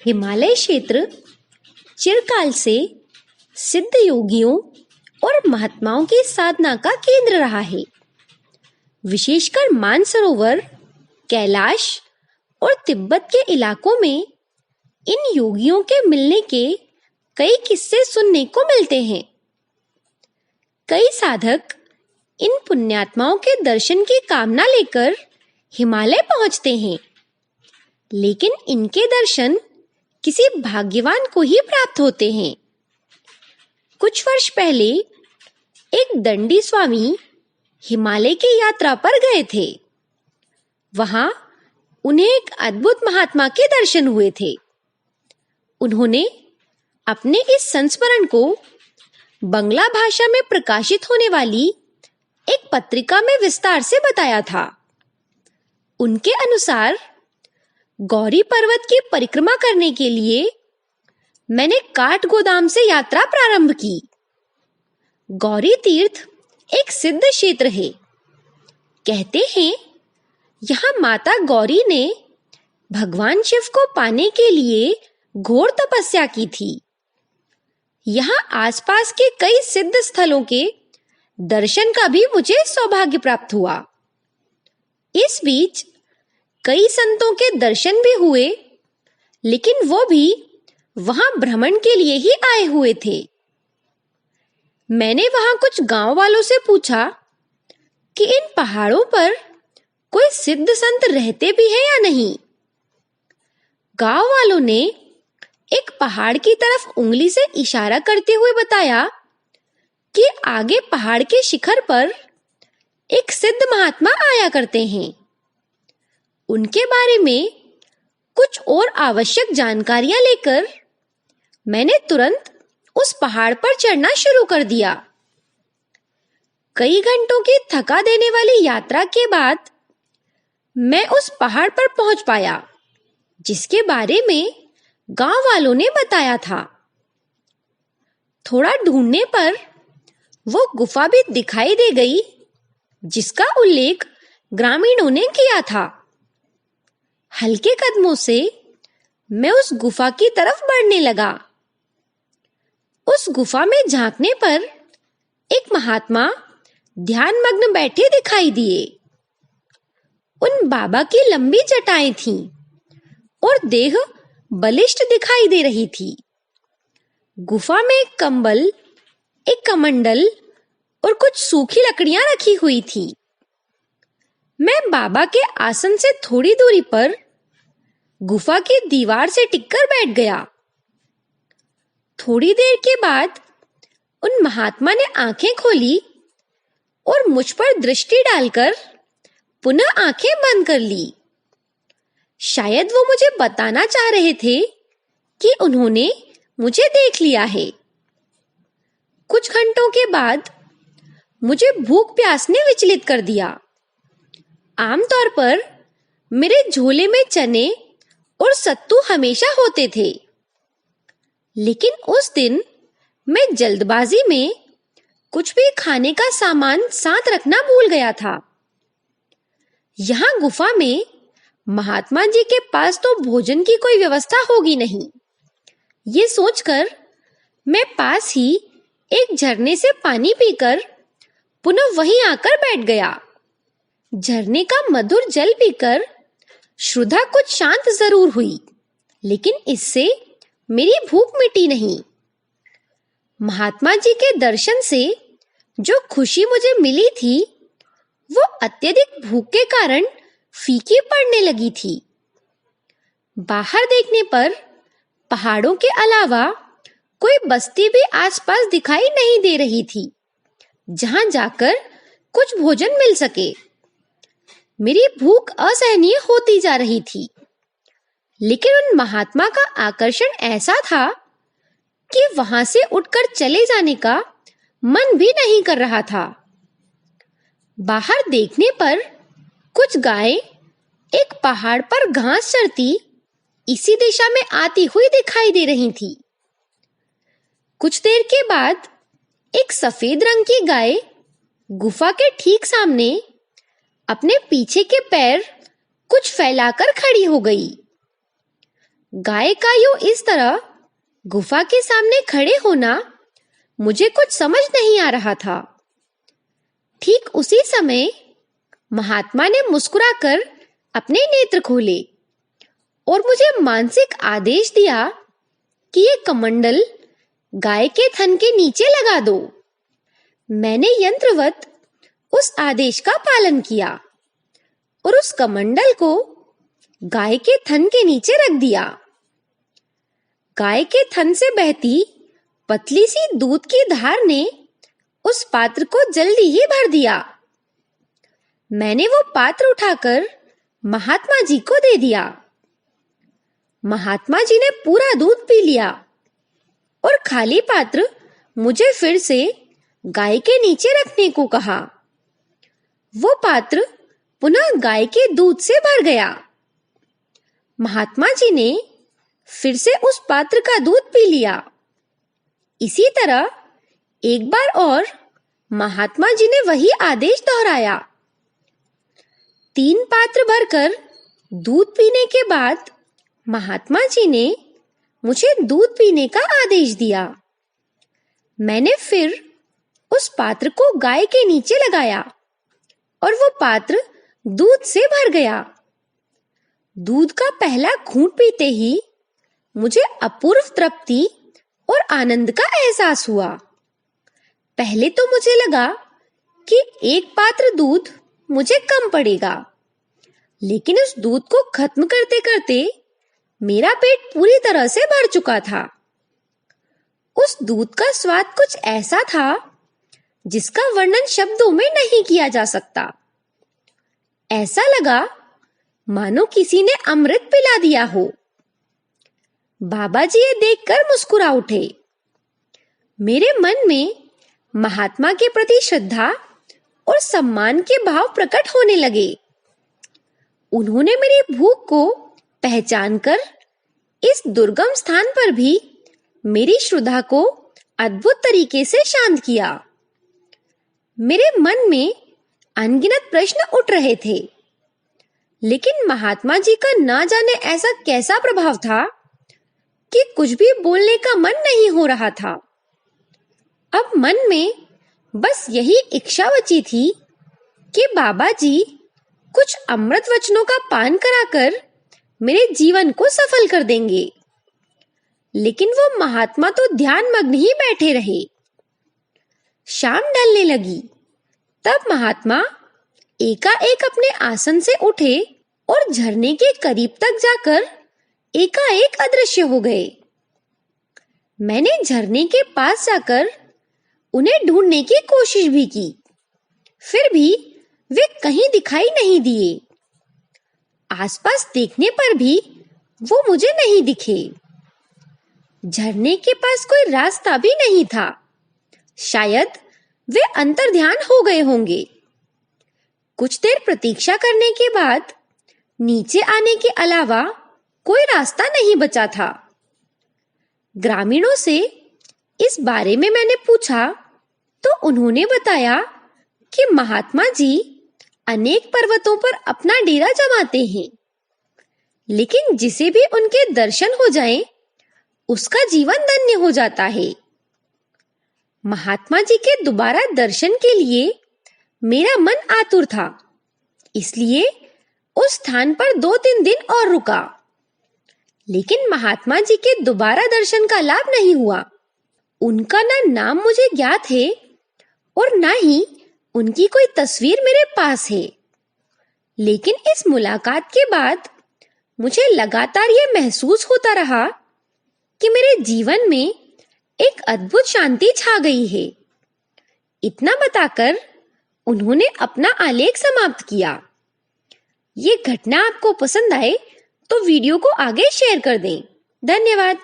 हिमालय क्षेत्र चिरकाल से सिद्ध योगियों और महात्माओं की साधना का केंद्र रहा है। विशेषकर मानसरोवर, कैलाश और तिब्बत के इलाकों में इन योगियों के मिलने के कई किस्से सुनने को मिलते हैं। कई साधक इन पुण्यात्माओं के दर्शन की कामना लेकर हिमालय पहुंचते हैं, लेकिन इनके दर्शन किसी भाग्यवान को ही प्राप्त होते हैं। कुछ वर्ष पहले एक दंडी स्वामी हिमालय की यात्रा पर गए थे। वहां उन्हें एक अद्भुत महात्मा के दर्शन हुए थे। उन्होंने अपने इस संस्मरण को बंगला भाषा में प्रकाशित होने वाली एक पत्रिका में विस्तार से बताया था। उनके अनुसार गौरी पर्वत की परिक्रमा करने के लिए मैंने काठगोदाम से यात्रा प्रारंभ की। गौरी तीर्थ एक सिद्ध क्षेत्र है। कहते हैं यहाँ माता गौरी ने भगवान शिव को पाने के लिए घोर तपस्या की थी। यहाँ आसपास के कई सिद्ध स्थलों के दर्शन का भी मुझे सौभाग्य प्राप्त हुआ। इस बीच कई संतों के दर्शन भी हुए, लेकिन वो भी वहां भ्रमण के लिए ही आए हुए थे। मैंने वहां कुछ गांव वालों से पूछा कि इन पहाड़ों पर कोई सिद्ध संत रहते भी हैं या नहीं। गांव वालों ने एक पहाड़ की तरफ उंगली से इशारा करते हुए बताया कि आगे पहाड़ के शिखर पर एक सिद्ध महात्मा आया करते हैं। उनके बारे में कुछ और आवश्यक जानकारियां लेकर मैंने तुरंत उस पहाड़ पर चढ़ना शुरू कर दिया। कई घंटों की थका देने वाली यात्रा के बाद मैं उस पहाड़ पर पहुंच पाया, जिसके बारे में गांव वालों ने बताया था। थोड़ा ढूंढने पर वो गुफा भी दिखाई दे गई, जिसका उल्लेख ग्रामीणों ने किया था। हल्के कदमों से मैं उस गुफा की तरफ बढ़ने लगा। उस गुफा में झांकने पर एक महात्मा ध्यानमग्न बैठे दिखाई दिए। उन बाबा की लंबी जटाएं थीं और देह बलिष्ठ दिखाई दे रही थी। गुफा में एक कंबल, एक कमंडल और कुछ सूखी लकड़ियां रखी हुई थी। मैं बाबा के आसन से थोड़ी दूरी पर गुफा की दीवार से टिककर बैठ गया। थोड़ी देर के बाद उन महात्मा ने आंखें खोली और मुझ पर दृष्टि डालकर पुनः आंखें बंद कर ली। शायद वो मुझे बताना चाह रहे थे कि उन्होंने मुझे देख लिया है। कुछ घंटों के बाद मुझे भूख प्यास ने विचलित कर दिया। आमतौर पर मेरे झोले में चने और सत्तू हमेशा होते थे, लेकिन उस दिन मैं जल्दबाजी में कुछ भी खाने का सामान साथ रखना भूल गया था। यहाँ गुफा में महात्मा जी के पास तो भोजन की कोई व्यवस्था होगी नहीं। ये सोचकर मैं पास ही एक झरने से पानी पीकर पुनः वहीं आकर बैठ गया। झरने का मधुर जल पीकर श्रद्धा कुछ शांत जरूर हुई, लेकिन इससे मेरी भूख मिटी नहीं। महात्मा जी के दर्शन से जो खुशी मुझे मिली थी, वो अत्यधिक भूख के कारण फीकी पड़ने लगी थी। बाहर देखने पर पहाड़ों के अलावा कोई बस्ती भी आसपास दिखाई नहीं दे रही थी, जहां जाकर कुछ भोजन मिल सके। मेरी भूख असहनीय होती जा रही थी, लेकिन उन महात्मा का आकर्षण ऐसा था कि वहां से उठकर चले जाने का मन भी नहीं कर रहा था। बाहर देखने पर कुछ गायें एक पहाड़ पर घास चरती इसी दिशा में आती हुई दिखाई दे रही थी। कुछ देर के बाद एक सफेद रंग की गाय गुफा के ठीक सामने अपने पीछे के पैर कुछ फैलाकर खड़ी हो गई। गाय का यूं इस तरह गुफा के सामने खड़े होना मुझे कुछ समझ नहीं आ रहा था। ठीक उसी समय महात्मा ने मुस्कुराकर अपने नेत्र खोले और मुझे मानसिक आदेश दिया कि ये कमंडल गाय के थन के नीचे लगा दो। मैंने यंत्रवत उस आदेश का पालन किया और उस कमंडल को गाय के थन के नीचे रख दिया। गाय के थन से बहती पतली सी दूध की धार ने उस पात्र को जल्दी ही भर दिया। मैंने वो पात्र उठाकर महात्मा जी को दे दिया। महात्मा जी ने पूरा दूध पी लिया और खाली पात्र मुझे फिर से गाय के नीचे रखने को कहा। वो पात्र पुनः गाय के दूध से भर गया। महात्मा जी ने फिर से उस पात्र का दूध पी लिया। इसी तरह एक बार और महात्मा जी ने वही आदेश दोहराया। 3 पात्र भरकर दूध पीने के बाद महात्मा जी ने मुझे दूध पीने का आदेश दिया। मैंने फिर उस पात्र को गाय के नीचे लगाया और वो पात्र दूध से भर गया। दूध का पहला घूंट पीते ही मुझे अपूर्व तृप्ति और आनंद का एहसास हुआ। पहले तो मुझे लगा कि एक पात्र दूध मुझे कम पड़ेगा, लेकिन उस दूध को खत्म करते करते मेरा पेट पूरी तरह से भर चुका था। उस दूध का स्वाद कुछ ऐसा था जिसका वर्णन शब्दों में नहीं किया जा सकता। ऐसा लगा मानो किसी ने अमृत पिला दिया हो। बाबा जी ये देखकर मुस्कुरा उठे। मेरे मन में महात्मा के प्रति श्रद्धा और सम्मान के भाव प्रकट होने लगे। उन्होंने मेरी भूख को पहचानकर इस दुर्गम स्थान पर भी मेरी श्रद्धा को अद्भुत तरीके से शांत किया। मेरे मन में अनगिनत प्रश्न उठ रहे थे, लेकिन महात्मा जी का ना जाने ऐसा कैसा प्रभाव था कि कुछ भी बोलने का मन नहीं हो रहा था। अब मन में बस यही इच्छा बची थी कि बाबा जी कुछ अमृत वचनों का पान कराकर मेरे जीवन को सफल कर देंगे। लेकिन वो महात्मा तो ध्यान मग्न ही बैठे रहे। शाम ढलने लगी। तब महात्मा एकाएक अपने आसन से उठे और झरने के करीब तक जाकर एकाएक अदृश्य हो गए। मैंने झरने के पास जाकर उन्हें ढूंढने की कोशिश भी की, फिर भी वे कहीं दिखाई नहीं दिए। आसपास देखने पर भी वो मुझे नहीं दिखे। झरने के पास कोई रास्ता भी नहीं था। शायद वे अंतर्ध्यान हो गए होंगे। कुछ देर प्रतीक्षा करने के बाद नीचे आने के अलावा कोई रास्ता नहीं बचा था। ग्रामीणों से इस बारे में मैंने पूछा तो उन्होंने बताया कि महात्मा जी अनेक पर्वतों पर अपना डेरा जमाते हैं, लेकिन जिसे भी उनके दर्शन हो जाएं, उसका जीवन धन्य हो जाता है। महात्मा जी के दोबारा दर्शन के लिए मेरा मन आतुर था, इसलिए उस स्थान पर 2-3 दिन और रुका। लेकिन महात्मा जी के दोबारा दर्शन का लाभ नहीं हुआ। उनका ना नाम मुझे ज्ञात है और ना ही उनकी कोई तस्वीर मेरे पास है। लेकिन इस मुलाकात के बाद मुझे लगातार ये महसूस होता रहा कि मेरे जीवन में एक अद्भुत शांति छा गई है। इतना बताकर उन्होंने अपना आलेख समाप्त किया। ये घटना आपको पसंद आए तो वीडियो को आगे शेयर कर दें। धन्यवाद।